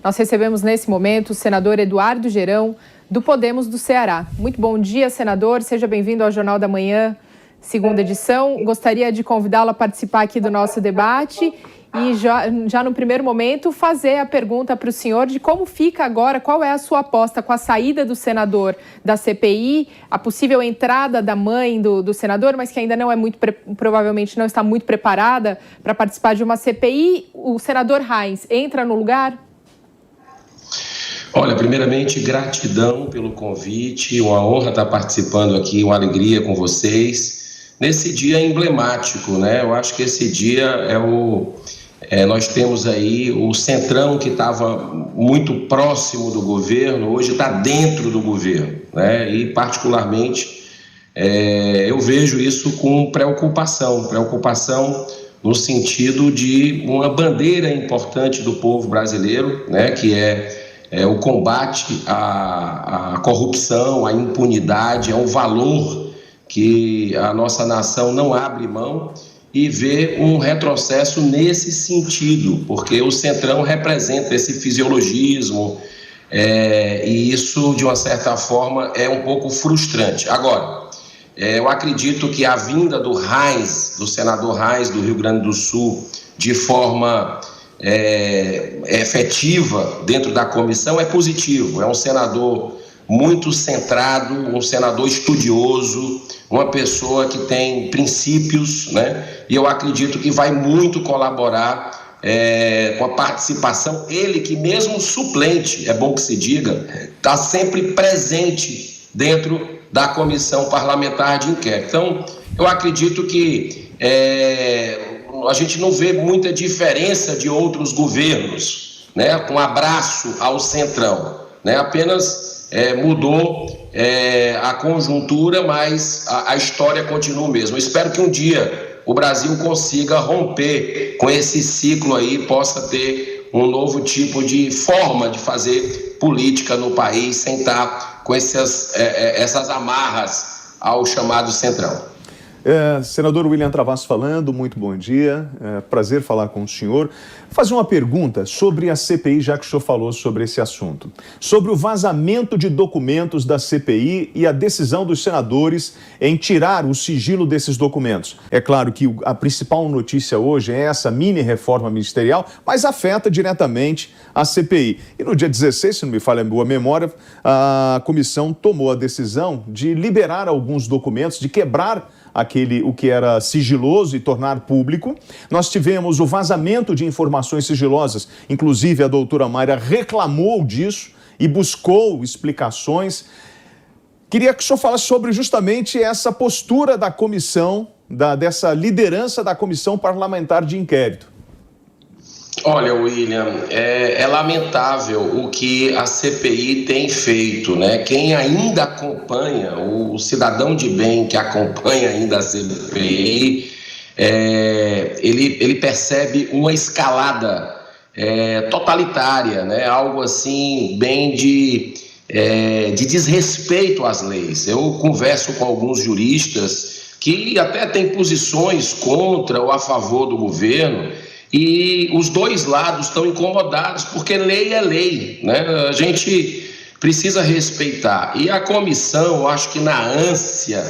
Nós recebemos nesse momento o senador Eduardo Gerão, do Podemos do Ceará. Muito bom dia, senador. Seja bem-vindo ao Jornal da Manhã, segunda edição. Gostaria de convidá-lo a participar aqui do nosso debate e já no primeiro momento fazer a pergunta para o senhor de como fica agora, qual é a sua aposta com a saída do senador da CPI, a possível entrada da mãe do senador, mas que ainda não é provavelmente não está muito preparada para participar de uma CPI. O senador Reins entra no lugar? Olha, primeiramente, gratidão pelo convite, uma honra estar participando aqui, uma alegria com vocês. Nesse dia emblemático, né? Eu acho que esse dia nós temos aí o Centrão, que estava muito próximo do governo, hoje está dentro do governo, né? E, particularmente, eu vejo isso com preocupação no sentido de uma bandeira importante do povo brasileiro, né? Que é o combate à corrupção, à impunidade, é um valor que a nossa nação não abre mão, e vê um retrocesso nesse sentido, porque o Centrão representa esse fisiologismo, e isso, de uma certa forma, é um pouco frustrante. Agora, eu acredito que a vinda do Reins, do senador Reins do Rio Grande do Sul, de forma efetiva dentro da comissão é positivo. É um senador muito centrado, um senador estudioso, uma pessoa que tem princípios, né? E eu acredito que vai muito colaborar com a participação. Ele que mesmo suplente, é bom que se diga, está sempre presente dentro da comissão parlamentar de inquérito. Então, eu acredito que a gente não vê muita diferença de outros governos, né? Com abraço ao Centrão, né? Apenas mudou a conjuntura, mas a história continua o mesmo. Eu espero que um dia o Brasil consiga romper com esse ciclo aí, possa ter um novo tipo de forma de fazer política no país, sem estar com essas amarras ao chamado Centrão. Senador William Travassos falando, muito bom dia, prazer falar com o senhor. Fazer uma pergunta sobre a CPI, já que o senhor falou sobre esse assunto. Sobre o vazamento de documentos da CPI e a decisão dos senadores em tirar o sigilo desses documentos. É claro que a principal notícia hoje é essa mini-reforma ministerial, mas afeta diretamente a CPI. E no dia 16, se não me falha a boa memória, a comissão tomou a decisão de liberar alguns documentos, de quebrar o que era sigiloso e tornar público. Nós tivemos o vazamento de informações sigilosas, inclusive a doutora Mayra reclamou disso e buscou explicações. Queria que o senhor falasse sobre justamente essa postura da comissão, dessa liderança da comissão parlamentar de inquérito. Olha, William, é lamentável o que a CPI tem feito, né? Quem ainda acompanha, o cidadão de bem que acompanha ainda a CPI, ele percebe uma escalada totalitária, né? Algo assim, bem de desrespeito às leis. Eu converso com alguns juristas que até têm posições contra ou a favor do governo, e os dois lados estão incomodados, porque lei é lei, né? A gente precisa respeitar. E a comissão, acho que na ânsia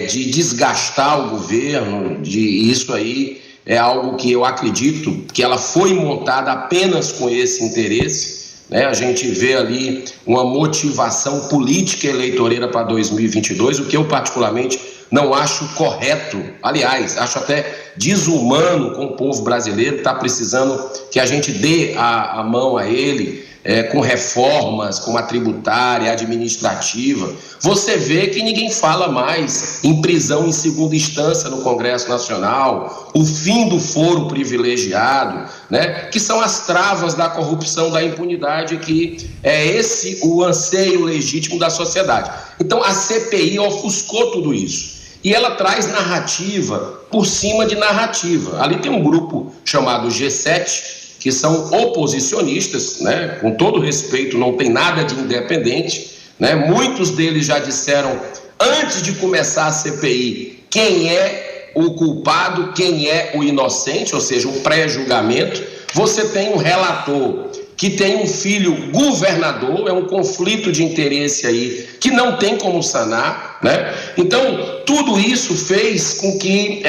de desgastar o governo, isso aí é algo que eu acredito que ela foi montada apenas com esse interesse, né? A gente vê ali uma motivação política eleitoreira para 2022, o que eu particularmente não acho correto, aliás, acho até desumano com o povo brasileiro, está precisando que a gente dê a mão a ele, com reformas, como a tributária, a administrativa. Você vê que ninguém fala mais em prisão em segunda instância no Congresso Nacional, o fim do foro privilegiado, né? Que são as travas da corrupção, da impunidade, que é esse o anseio legítimo da sociedade. Então a CPI ofuscou tudo isso. E ela traz narrativa por cima de narrativa. Ali tem um grupo chamado G7, que são oposicionistas, né? Com todo respeito, não tem nada de independente, né? Muitos deles já disseram, antes de começar a CPI, quem é o culpado, quem é o inocente, ou seja, um pré-julgamento. Você tem um relator que tem um filho governador, é um conflito de interesse aí que não tem como sanar, né? Então, tudo isso fez com que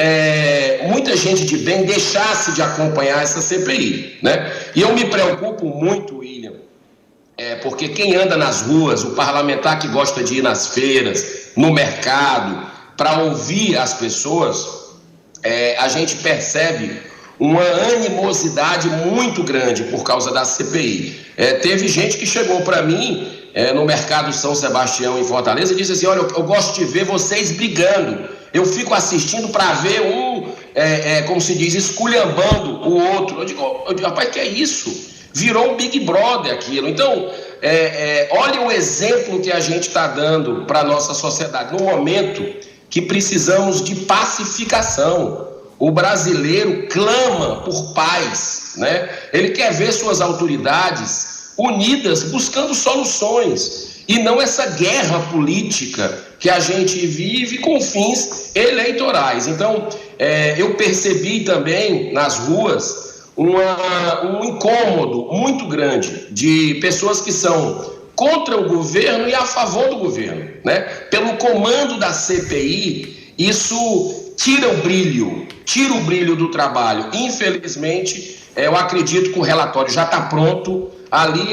muita gente de bem deixasse de acompanhar essa CPI, né? E eu me preocupo muito, William, porque quem anda nas ruas, o parlamentar que gosta de ir nas feiras, no mercado, para ouvir as pessoas, a gente percebe uma animosidade muito grande por causa da CPI. Teve gente que chegou para mim no Mercado São Sebastião, em Fortaleza, e disse assim: olha, eu gosto de ver vocês brigando, eu fico assistindo para ver como se diz, esculhambando o outro. Eu digo, rapaz, que é isso? Virou um Big Brother aquilo. Então, olha o exemplo que a gente está dando para a nossa sociedade, no momento que precisamos de pacificação. O brasileiro clama por paz, né? Ele quer ver suas autoridades unidas, buscando soluções, e não essa guerra política que a gente vive com fins eleitorais. Então, eu percebi também nas ruas um incômodo muito grande de pessoas que são contra o governo e a favor do governo, né? Pelo comando da CPI, isso tira o brilho do trabalho. Infelizmente, eu acredito que o relatório já está pronto, ali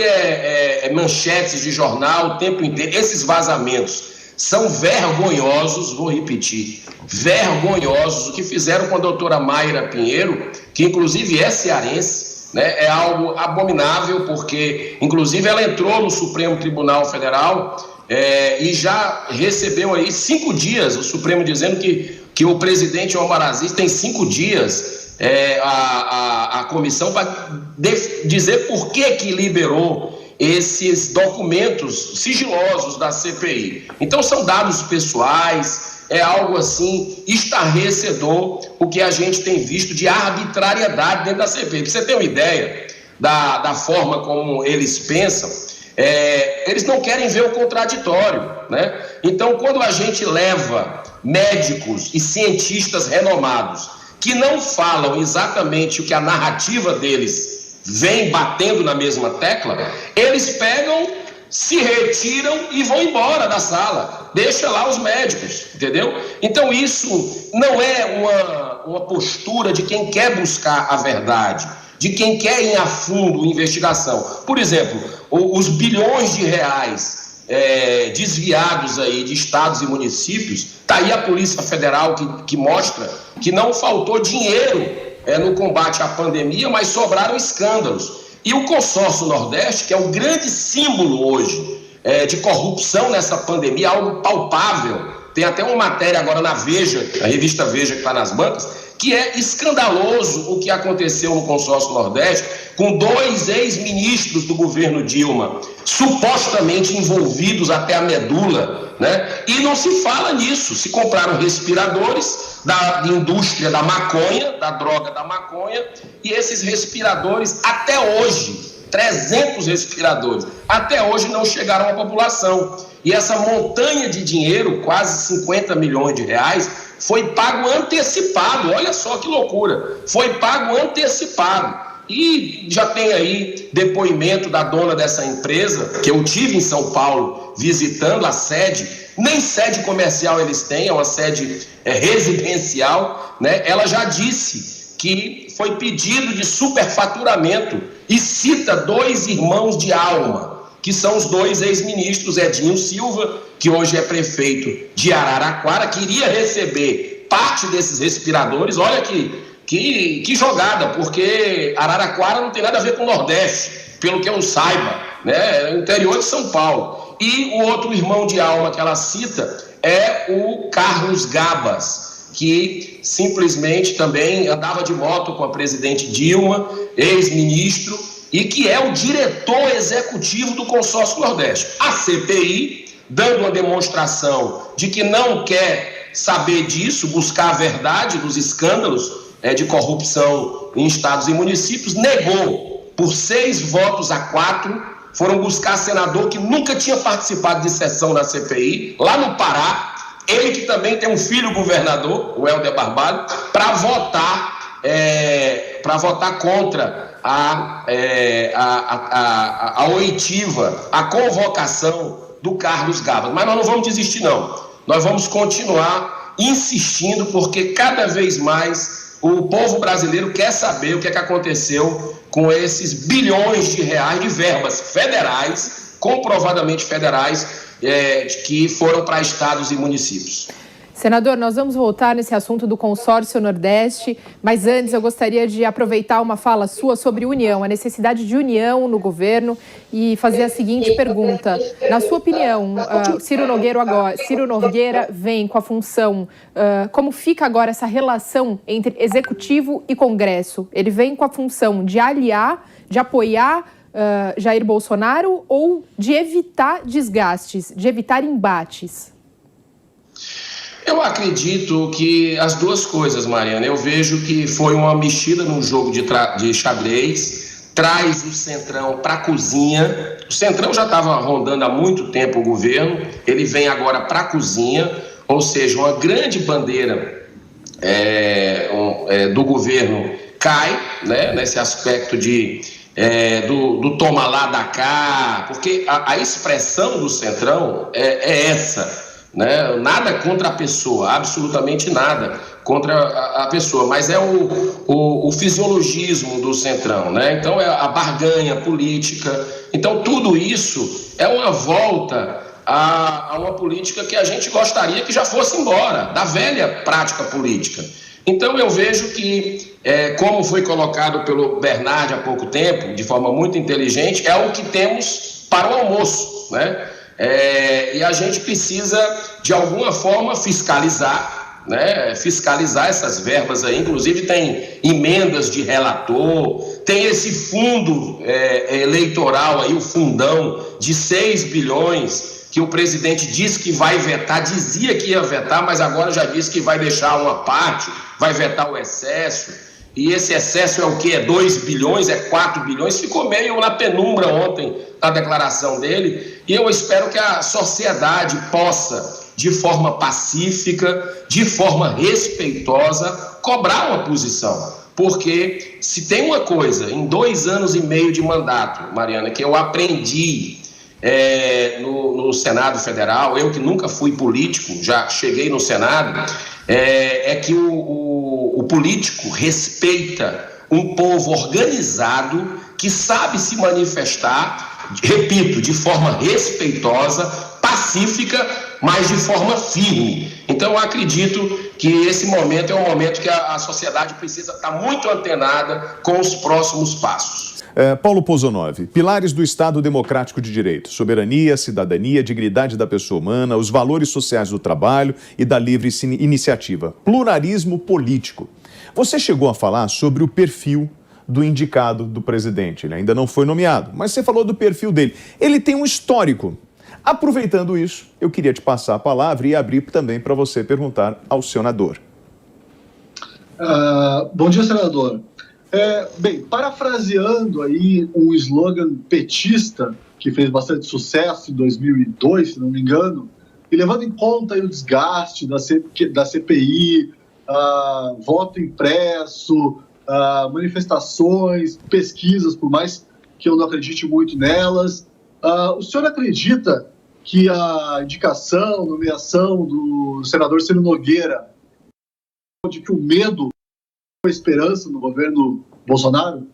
manchetes de jornal o tempo inteiro. Esses vazamentos são vergonhosos, vou repetir, vergonhosos. O que fizeram com a doutora Mayra Pinheiro, que inclusive é cearense, né, é algo abominável, porque inclusive ela entrou no Supremo Tribunal Federal e já recebeu aí 5 dias, o Supremo dizendo que o presidente Omar Aziz tem 5 dias a comissão para dizer por que liberou esses documentos sigilosos da CPI. Então são dados pessoais, é algo assim estarrecedor o que a gente tem visto de arbitrariedade dentro da CPI. Para você ter uma ideia da forma como eles pensam, eles não querem ver o contraditório, né? Então, quando a gente leva médicos e cientistas renomados que não falam exatamente o que a narrativa deles vem batendo na mesma tecla, eles pegam, se retiram e vão embora da sala, deixa lá os médicos, entendeu? Então isso não é uma postura de quem quer buscar a verdade, de quem quer ir a fundo investigação. Por exemplo, os bilhões de reais desviados aí de estados e municípios, está aí a Polícia Federal que mostra que não faltou dinheiro no combate à pandemia, mas sobraram escândalos. E o Consórcio Nordeste, que é o grande símbolo hoje de corrupção nessa pandemia, algo palpável. Tem até uma matéria agora na Veja, a revista Veja que está nas bancas, que é escandaloso o que aconteceu no Consórcio Nordeste, com 2 ex-ministros do governo Dilma supostamente envolvidos até a medula, né? E não se fala nisso. Se compraram respiradores da indústria da maconha, da droga da maconha, e esses respiradores até hoje, 300 respiradores, até hoje não chegaram à população. E essa montanha de dinheiro, quase 50 milhões de reais, foi pago antecipado. Olha só que loucura, foi pago antecipado. E já tem aí depoimento da dona dessa empresa, que eu tive em São Paulo visitando a sede. Nem sede comercial eles têm, é uma sede residencial, né? Ela já disse que foi pedido de superfaturamento e cita 2 irmãos de alma, que são os 2 ex-ministros, Edinho Silva, que hoje é prefeito de Araraquara, queria receber parte desses respiradores. Olha que jogada, porque Araraquara não tem nada a ver com o Nordeste, pelo que eu saiba, né? É o interior de São Paulo. E o outro irmão de alma que ela cita é o Carlos Gabas, que simplesmente também andava de moto com a presidente Dilma, ex-ministro, e que é o diretor executivo do Consórcio Nordeste. A CPI, dando uma demonstração de que não quer saber disso, buscar a verdade dos escândalos de corrupção em estados e municípios, negou por 6-4, foram buscar senador que nunca tinha participado de sessão na CPI, lá no Pará, ele que também tem um filho governador, o Helder Barbalho, para votar contra a oitiva, a convocação do Carlos Gabas. Mas nós não vamos desistir, não. Nós vamos continuar insistindo, porque cada vez mais o povo brasileiro quer saber o que aconteceu com esses bilhões de reais de verbas federais, comprovadamente federais, que foram para estados e municípios. Senador, nós vamos voltar nesse assunto do consórcio Nordeste, mas antes eu gostaria de aproveitar uma fala sua sobre união, a necessidade de união no governo, e fazer a seguinte pergunta. Na sua opinião, Ciro Nogueira vem com a função, como fica agora essa relação entre Executivo e Congresso? Ele vem com a função de aliar, de apoiar Jair Bolsonaro ou de evitar desgastes, de evitar embates? Eu acredito que as duas coisas, Mariana. Eu vejo que foi uma mexida no jogo de xadrez, traz o Centrão para a cozinha. O Centrão já estava rondando há muito tempo o governo, ele vem agora para a cozinha, ou seja, uma grande bandeira do governo cai, né, nesse aspecto do toma lá da cá, porque a expressão do Centrão é essa. Né? Nada contra a pessoa, absolutamente nada contra a pessoa, mas é o fisiologismo do Centrão, né? Então é a barganha política. Então tudo isso é uma volta a uma política que a gente gostaria que já fosse embora, da velha prática política. Então eu vejo que, como foi colocado pelo Bernardi há pouco tempo, de forma muito inteligente, é o que temos para o almoço, né? E a gente precisa, de alguma forma, fiscalizar, né? Fiscalizar essas verbas aí. Inclusive tem emendas de relator, tem esse fundo eleitoral aí, o fundão de 6 bilhões, que o presidente disse que vai vetar, dizia que ia vetar, mas agora já disse que vai deixar uma parte, vai vetar o excesso. E esse excesso é o quê? É 2 bilhões, é 4 bilhões? Ficou meio na penumbra ontem a declaração dele. E eu espero que a sociedade possa, de forma pacífica, de forma respeitosa, cobrar uma posição. Porque se tem uma coisa, em 2 anos e meio de mandato, Mariana, que eu aprendi no Senado Federal, eu que nunca fui político, já cheguei no Senado, é que o político respeita um povo organizado que sabe se manifestar, repito, de forma respeitosa, pacífica, mas de forma firme. Então eu acredito que esse momento é um momento que a sociedade precisa estar muito antenada com os próximos passos. Paulo Pozonov, pilares do Estado Democrático de Direito: soberania, cidadania, dignidade da pessoa humana, os valores sociais do trabalho e da livre iniciativa, pluralismo político. Você chegou a falar sobre o perfil do indicado do presidente. Ele ainda não foi nomeado, mas você falou do perfil dele. Ele tem um histórico. Aproveitando isso, eu queria te passar a palavra e abrir também para você perguntar ao senador. Bom dia, senador. Bem, parafraseando aí um slogan petista que fez bastante sucesso em 2002, se não me engano, e levando em conta aí o desgaste da CPI, voto impresso, manifestações, pesquisas, por mais que eu não acredite muito nelas, o senhor acredita que a indicação, nomeação do senador Ciro Nogueira, de que o medo a esperança no governo Bolsonaro?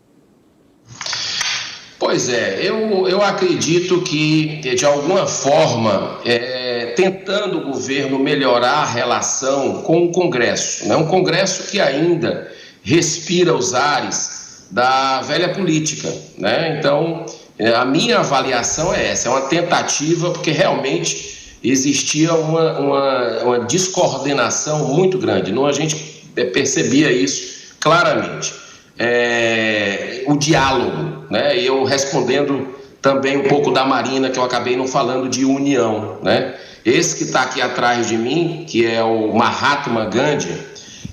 Pois eu acredito que, de alguma forma, tentando o governo melhorar a relação com o Congresso, né? Um Congresso que ainda respira os ares da velha política, né? Então, a minha avaliação é essa, é uma tentativa, porque realmente existia uma descoordenação muito grande, a gente percebia isso claramente. O diálogo, né? E eu respondendo também um pouco da Marina, que eu acabei não falando de união, né? Esse que está aqui atrás de mim, que é o Mahatma Gandhi,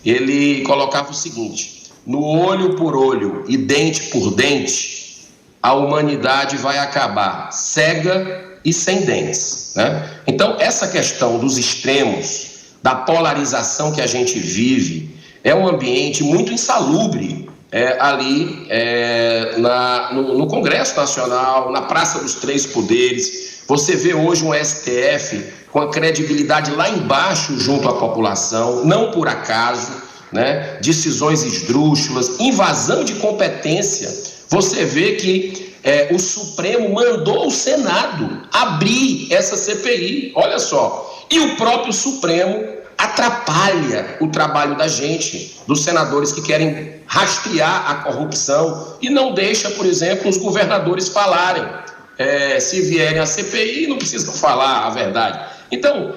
ele colocava o seguinte: no olho por olho e dente por dente, a humanidade vai acabar cega e sem dentes, né? Então, essa questão dos extremos, da polarização que a gente vive, é um ambiente muito insalubre no Congresso Nacional, na Praça dos Três Poderes. Você vê hoje um STF com a credibilidade lá embaixo junto à população, não por acaso, né? Decisões esdrúxulas, invasão de competência. Você vê que o Supremo mandou o Senado abrir essa CPI, olha só, e o próprio Supremo atrapalha o trabalho da gente, dos senadores que querem rastrear a corrupção e não deixa, por exemplo, os governadores falarem. Se vierem à CPI, não precisam falar a verdade. Então,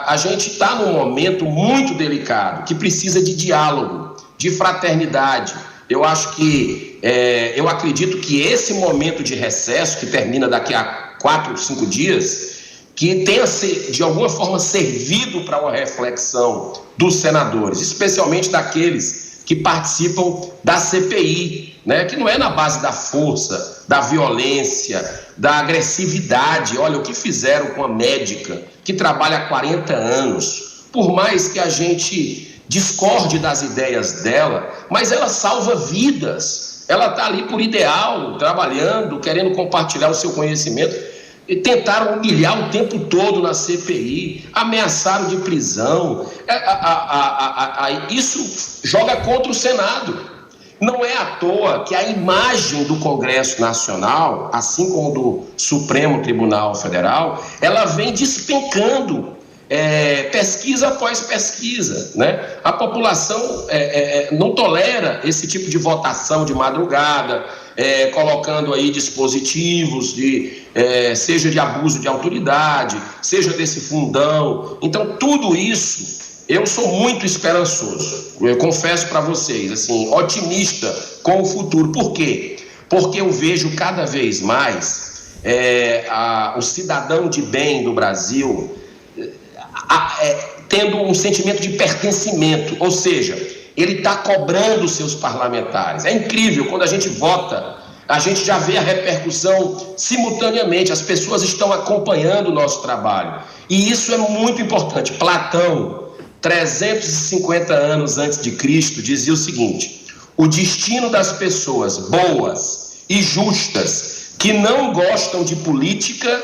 a gente está num momento muito delicado, que precisa de diálogo, de fraternidade. Eu acredito que esse momento de recesso, que termina daqui a 4 ou 5 dias, que tenha, de alguma forma, servido para uma reflexão dos senadores, especialmente daqueles que participam da CPI, né? Que não é na base da força, da violência, da agressividade. Olha o que fizeram com a médica que trabalha há 40 anos. Por mais que a gente discorde das ideias dela, mas ela salva vidas. Ela está ali por ideal, trabalhando, querendo compartilhar o seu conhecimento. E tentaram humilhar o tempo todo na CPI, ameaçaram de prisão. Isso joga contra o Senado. Não é à toa que a imagem do Congresso Nacional, assim como do Supremo Tribunal Federal, ela vem despencando pesquisa após pesquisa, né? A população não tolera esse tipo de votação de madrugada, colocando aí dispositivos seja de abuso de autoridade, seja desse fundão. Então, tudo isso, eu sou muito esperançoso. Eu confesso para vocês, assim, otimista com o futuro. Por quê? Porque eu vejo cada vez mais o cidadão de bem do Brasil tendo um sentimento de pertencimento, ou seja, ele está cobrando seus parlamentares. É incrível, quando a gente vota, a gente já vê a repercussão simultaneamente, as pessoas estão acompanhando o nosso trabalho. E isso é muito importante. Platão, 350 anos antes de Cristo, dizia o seguinte: o destino das pessoas boas e justas que não gostam de política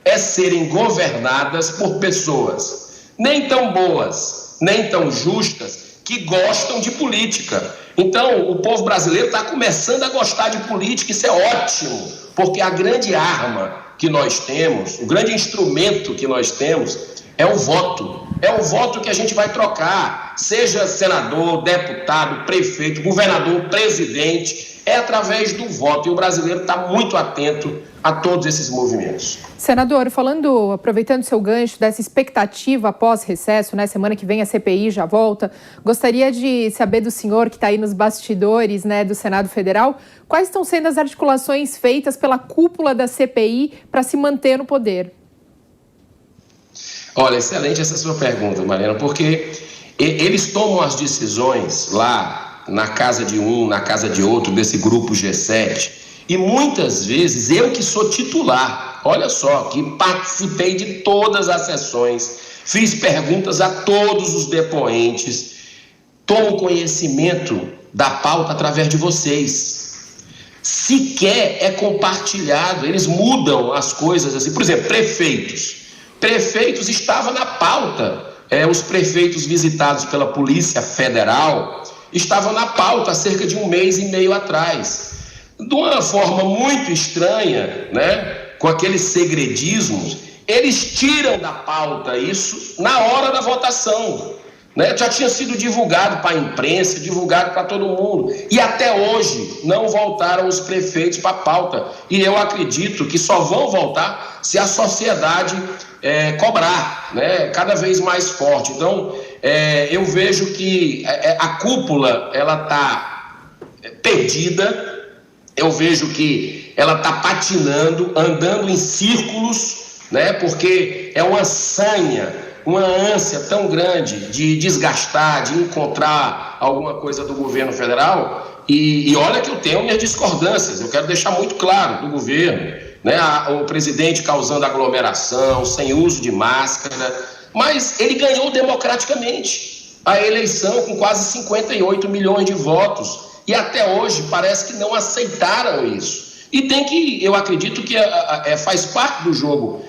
é serem governadas por pessoas nem tão boas, nem tão justas, que gostam de política. Então, o povo brasileiro está começando a gostar de política. Isso é ótimo, porque a grande arma que nós temos, o grande instrumento que nós temos é o voto. É o voto que a gente vai trocar, seja senador, deputado, prefeito, governador, presidente, é através do voto. E o brasileiro está muito atento a todos esses movimentos. Senador, aproveitando seu gancho dessa expectativa após recesso, né, semana que vem a CPI já volta, gostaria de saber do senhor que está aí nos bastidores, né, do Senado Federal, quais estão sendo as articulações feitas pela cúpula da CPI para se manter no poder? Olha, excelente essa sua pergunta, Mariana, porque eles tomam as decisões lá na casa de um, na casa de outro, desse grupo G7, e muitas vezes eu que sou titular, olha só, que participei de todas as sessões, fiz perguntas a todos os depoentes, tomo conhecimento da pauta através de vocês. Sequer é compartilhado, eles mudam as coisas assim. Por exemplo, prefeitos estavam na pauta, os prefeitos visitados pela Polícia Federal estavam na pauta há cerca de 1 mês e meio atrás. De uma forma muito estranha, né, com aqueles segredismos, eles tiram da pauta isso na hora da votação, né? Já tinha sido divulgado para a imprensa, divulgado para todo mundo, e até hoje não voltaram os prefeitos para a pauta, e eu acredito que só vão voltar se a sociedade cobrar, né, cada vez mais forte. Então, eu vejo que a cúpula ela está perdida. Eu vejo que ela está patinando, andando em círculos, né? Porque é uma sanha, uma ânsia tão grande de desgastar, de encontrar alguma coisa do governo federal. E olha que eu tenho minhas discordâncias, eu quero deixar muito claro do governo, né? O presidente causando aglomeração, sem uso de máscara, mas ele ganhou democraticamente. a eleição com quase 58 milhões de votos. E até hoje parece que não aceitaram isso. E tem que, eu acredito que faz parte do jogo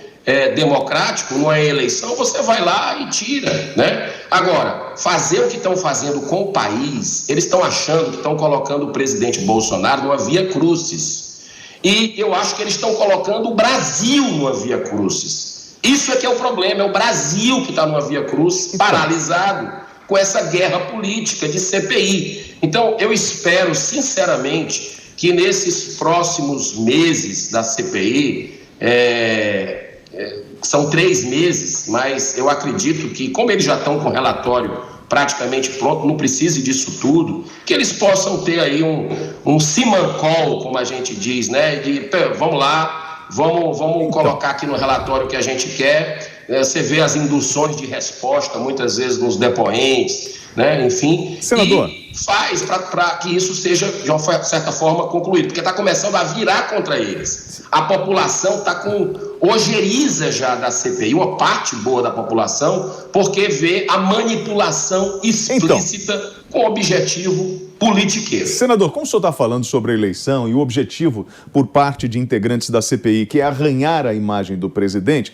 democrático, numa eleição, você vai lá e tira, né? Agora, fazer o que estão fazendo com o país, eles estão achando que estão colocando o presidente Bolsonaro numa via crucis. E eu acho que eles estão colocando o Brasil numa via crucis. Isso é que é o problema, é o Brasil que está numa via crucis, paralisado com essa guerra política de CPI. Então, eu espero, sinceramente, que nesses próximos meses da CPI, são 3 meses, mas eu acredito que, como eles já estão com o relatório praticamente pronto, não precise disso tudo, que eles possam ter aí um simancol, como a gente diz, né? De, vamos lá, vamos colocar aqui no relatório o que a gente quer. Você vê as induções de resposta, muitas vezes, nos depoentes, né? Enfim. Senador. E faz para que isso seja, de uma certa forma, concluído, porque está começando a virar contra eles. A população está com ojeriza já da CPI, uma parte boa da população, porque vê a manipulação explícita com objetivo politiqueiro. Senador, como o senhor está falando sobre a eleição e o objetivo por parte de integrantes da CPI, que é arranhar a imagem do presidente,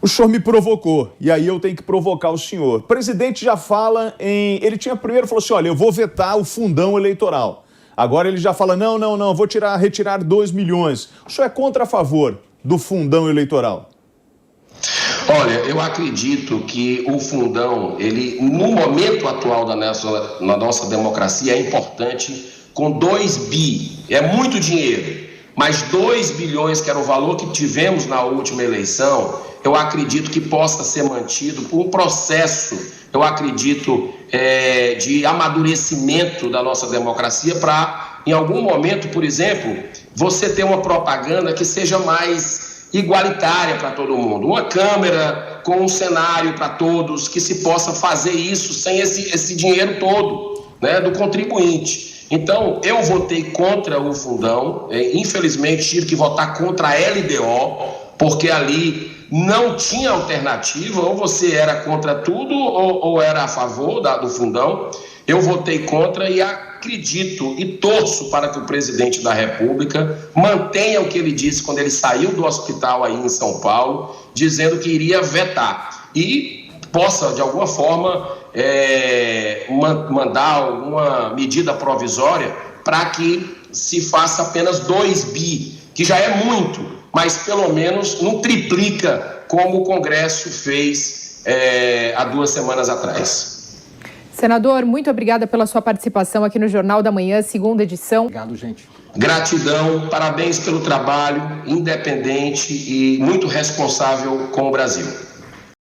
o senhor me provocou, e aí eu tenho que provocar o senhor. O presidente já fala em... Ele primeiro falou assim, olha, eu vou vetar o fundão eleitoral. Agora ele já fala, não, vou retirar 2 milhões. O senhor é contra ou a favor do fundão eleitoral? Olha, eu acredito que o fundão, ele, no momento atual na nossa democracia, é importante, com 2 bi. É muito dinheiro, mas 2 bilhões, que era o valor que tivemos na última eleição, eu acredito que possa ser mantido por um processo, eu acredito, de amadurecimento da nossa democracia para, em algum momento, por exemplo, você ter uma propaganda que seja mais igualitária para todo mundo. Uma câmera com um cenário para todos, que se possa fazer isso sem esse dinheiro todo, né, do contribuinte. Então, eu votei contra o fundão, infelizmente tive que votar contra a LDO, porque ali não tinha alternativa, ou você era contra tudo ou era a favor do fundão. Eu votei contra e acredito e torço para que o presidente da República mantenha o que ele disse quando ele saiu do hospital aí em São Paulo, dizendo que iria vetar e possa, de alguma forma, mandar alguma medida provisória para que se faça apenas 2 bi, que já é muito, mas pelo menos não triplica como o Congresso fez há 2 semanas atrás. Senador, muito obrigada pela sua participação aqui no Jornal da Manhã, segunda edição. Obrigado, gente. Gratidão, parabéns pelo trabalho independente e muito responsável com o Brasil.